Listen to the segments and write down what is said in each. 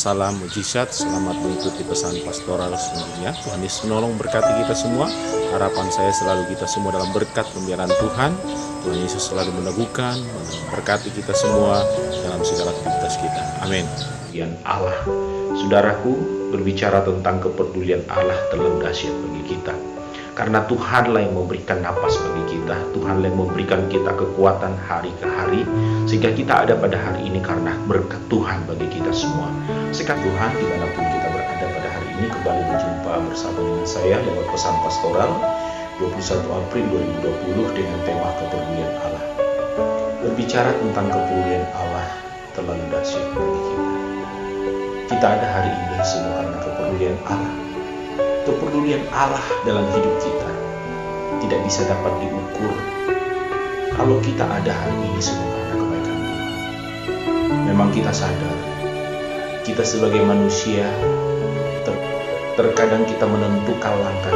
salam mujizat. Selamat mengikuti pesan pastoral selanjutnya. Tuhan Yesus menolong berkati kita semua. Harapan saya selalu kita semua dalam berkat pemeliharaan Tuhan. Tuhan Yesus selalu meneguhkan, berkati kita semua dalam segala aktivitas kita. Amin. Kepedulian Allah. Saudaraku, berbicara tentang kepedulian Allah terlalu dahsyat bagi kita. Karena Tuhanlah yang memberikan napas bagi kita, Tuhanlah yang memberikan kita kekuatan hari ke hari, sehingga kita ada pada hari ini karena berkat Tuhan bagi kita semua. Sekat Tuhan dimanapun kita berada pada hari ini, kembali berjumpa bersama dengan saya lewat pesan pastoral 21 April 2020 dengan tema kepedulian Allah. Berbicara tentang kepedulian Allah terlalu dahsyat bagi kita. Kita ada hari ini semua karena kepedulian Allah. Kepedulian Allah dalam hidup kita tidak bisa dapat diukur kalau kita ada hari ini semua karena kebaikan Tuhan. Memang kita sadar, kita sebagai manusia terkadang kita menentukan langkah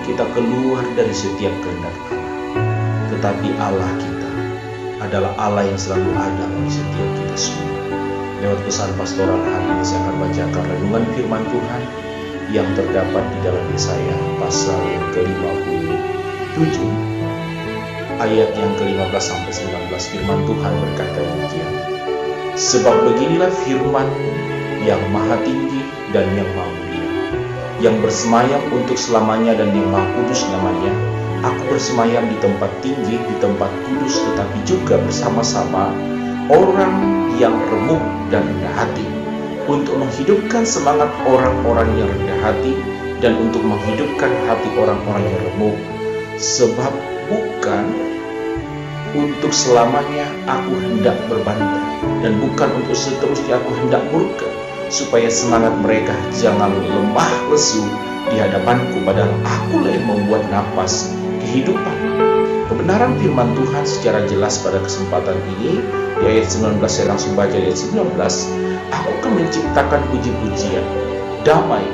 kita keluar dari setiap kehendak Allah. Tetapi Allah kita adalah Allah yang selalu ada bagi setiap kita semua. Lewat pesan pastoral hari ini saya akan bacakan renungan firman Tuhan yang terdapat di dalam Yesaya pasal yang ke-57 ayat yang ke-15 sampai 19. Firman Tuhan berkata demikian. Sebab beginilah firman yang maha tinggi dan yang maha mulia, yang bersemayam untuk selamanya dan yang maha kudus namanya. Aku bersemayam di tempat tinggi, di tempat kudus, tetapi juga bersama-sama orang yang remuk dan rendah hati, untuk menghidupkan semangat orang-orang yang rendah hati dan untuk menghidupkan hati orang-orang yang remuk. Sebab bukan untuk selamanya aku hendak berbantah, dan bukan untuk seterusnya aku hendak murka, supaya semangat mereka jangan lemah lesu di hadapanku, padahal akulah yang membuat napas kehidupan. Kebenaran firman Tuhan secara jelas pada kesempatan ini di ayat 19. Saya langsung baca ayat 19. Aku akan menciptakan puji-pujian, damai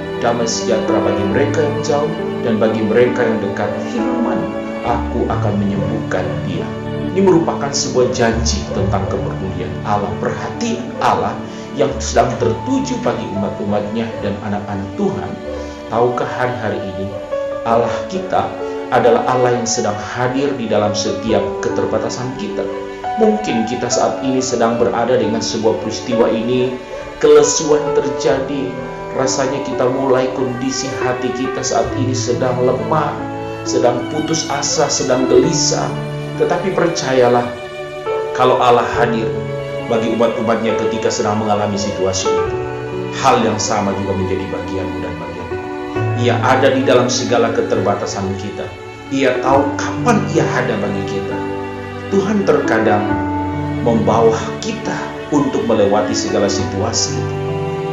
sejahtera bagi mereka yang jauh dan bagi mereka yang dekat. Firman, aku akan menyembuhkan dia. Ini merupakan sebuah janji tentang kepedulian Allah, perhatian Allah yang sedang tertuju bagi umat-umatnya dan anak-anak Tuhan. Tahukah hari-hari ini Allah kita adalah Allah yang sedang hadir di dalam setiap keterbatasan kita. Mungkin kita saat ini sedang berada dengan sebuah peristiwa ini, kelesuan terjadi, rasanya kita mulai kondisi hati kita saat ini sedang lemah, sedang putus asa, sedang gelisah. Tetapi percayalah, kalau Allah hadir bagi umat-umatnya ketika sedang mengalami situasi itu, hal yang sama juga menjadi bagianmu dan bagianku. Ia ada di dalam segala keterbatasan kita. Ia tahu kapan ia ada bagi kita. Tuhan terkadang membawa kita untuk melewati segala situasi.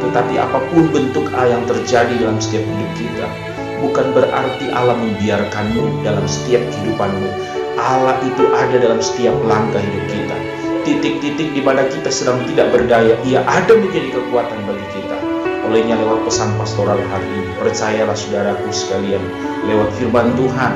Tetapi apapun bentuk yang terjadi dalam setiap hidup kita, bukan berarti Allah membiarkanmu dalam setiap kehidupanmu. Allah itu ada dalam setiap langkah hidup kita. Titik-titik di mana kita sedang tidak berdaya, ia ada menjadi kekuatan bagi kita. Olehnya lewat pesan pastoral hari ini, percayalah saudaraku sekalian, lewat firman Tuhan,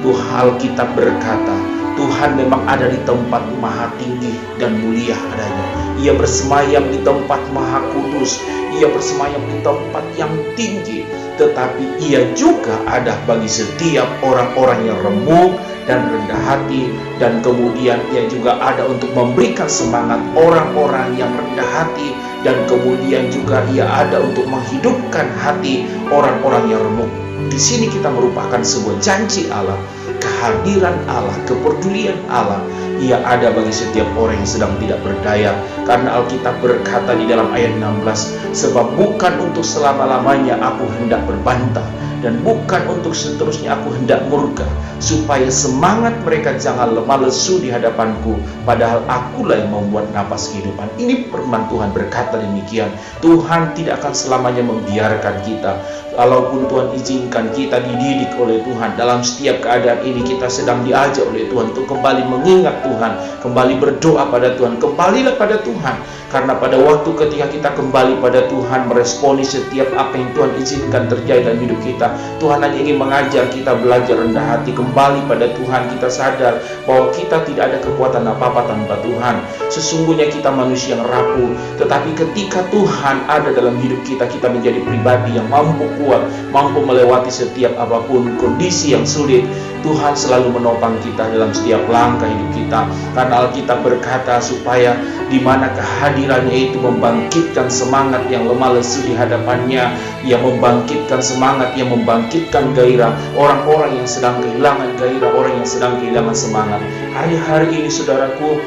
Alkitab berkata, Tuhan memang ada di tempat maha tinggi dan mulia adanya. Ia bersemayam di tempat maha kudus. Ia bersemayam di tempat yang tinggi. Tetapi ia juga ada bagi setiap orang-orang yang remuk dan rendah hati. Dan kemudian ia juga ada untuk memberikan semangat orang-orang yang rendah hati. Dan kemudian juga ia ada untuk menghidupkan hati orang-orang yang remuk. Di sini kita merupakan sebuah janji Allah, kehadiran Allah, kepedulian Allah. Ia ada bagi setiap orang yang sedang tidak berdaya. Karena Alkitab berkata di dalam ayat 16, sebab bukan untuk selama-lamanya aku hendak berbantah, dan bukan untuk seterusnya aku hendak murka, supaya semangat mereka jangan lemah lesu di hadapanku, padahal akulah yang membuat napas kehidupan. Ini firman Tuhan berkata demikian. Tuhan tidak akan selamanya membiarkan kita. Walaupun Tuhan izinkan kita dididik oleh Tuhan, dalam setiap keadaan ini kita sedang diajak oleh Tuhan untuk kembali mengingat Tuhan, kembali berdoa pada Tuhan, kembalilah pada Tuhan. Karena pada waktu ketika kita kembali pada Tuhan, meresponi setiap apa yang Tuhan izinkan terjadi dalam hidup kita, Tuhan hanya ingin mengajar kita belajar rendah hati, kembali pada Tuhan. Kita sadar bahwa kita tidak ada kekuatan apa-apa tanpa Tuhan. Sesungguhnya kita manusia yang rapuh, tetapi ketika Tuhan ada dalam hidup kita, kita menjadi pribadi yang mampu kuat, mampu melewati setiap apapun kondisi yang sulit. Tuhan selalu menopang kita dalam setiap langkah hidup kita. Karena Alkitab berkata supaya di mana kehadirannya itu membangkitkan semangat yang lemah lesu di hadapannya, yang membangkitkan semangat, yang membangkitkan gairah orang-orang yang sedang kehilangan gairah, orang yang sedang kehilangan semangat. Hari-hari ini saudaraku,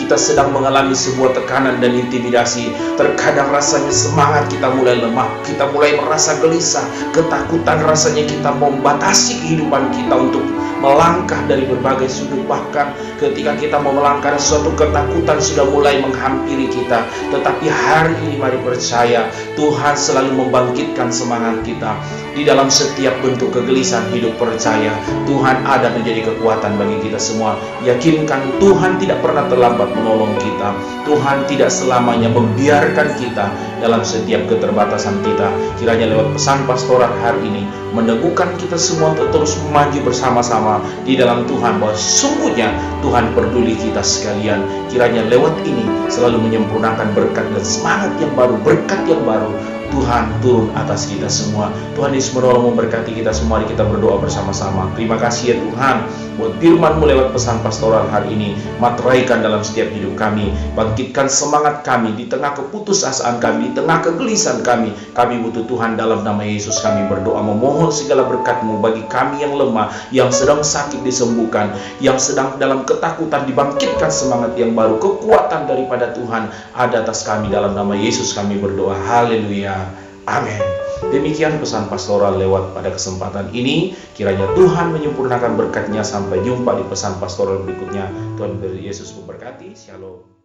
kita sedang mengalami sebuah tekanan dan intimidasi. Terkadang rasanya semangat kita mulai lemah, kita mulai merasa gelisah, ketakutan rasanya kita membatasi kehidupan kita untuk melangkah dari berbagai sudut. Bahkan ketika kita mau melangkah, suatu ketakutan sudah mulai menghampiri kita. Tetapi hari ini mari percaya, Tuhan selalu membangkitkan semangat kita. Di dalam setiap bentuk kegelisahan hidup, percaya Tuhan ada menjadi kekuatan bagi kita semua. Yakinkan Tuhan tidak pernah terlambat menolong kita. Tuhan tidak selamanya membiarkan kita dalam setiap keterbatasan kita. Kiranya lewat pesan pastoral hari ini meneguhkan kita semua untuk terus maju bersama-sama di dalam Tuhan, bahwa sungguhnya Tuhan peduli kita sekalian. Kiranya lewat ini selalu menyempurnakan berkat dan semangat yang baru, berkat yang baru Tuhan turun atas kita semua. Tuhan Yesus menolong memberkati kita semua. Mari kita berdoa bersama-sama. Terima kasih ya Tuhan buat firman-Mu lewat pesan pastoral hari ini. Materaikan dalam setiap hidup kami, bangkitkan semangat kami di tengah keputusasaan kami, di tengah kegelisahan kami. Kami butuh Tuhan. Dalam nama Yesus kami berdoa, memohon segala berkat-Mu bagi kami yang lemah, yang sedang sakit disembuhkan, yang sedang dalam ketakutan dibangkitkan semangat yang baru. Kekuatan daripada Tuhan ada atas kami. Dalam nama Yesus kami berdoa. Haleluya. Amin. Demikian pesan pastoral lewat pada kesempatan ini. Kiranya Tuhan menyempurnakan berkat-Nya. Sampai jumpa di pesan pastoral berikutnya. Tuhan Yesus memberkati. Shalom.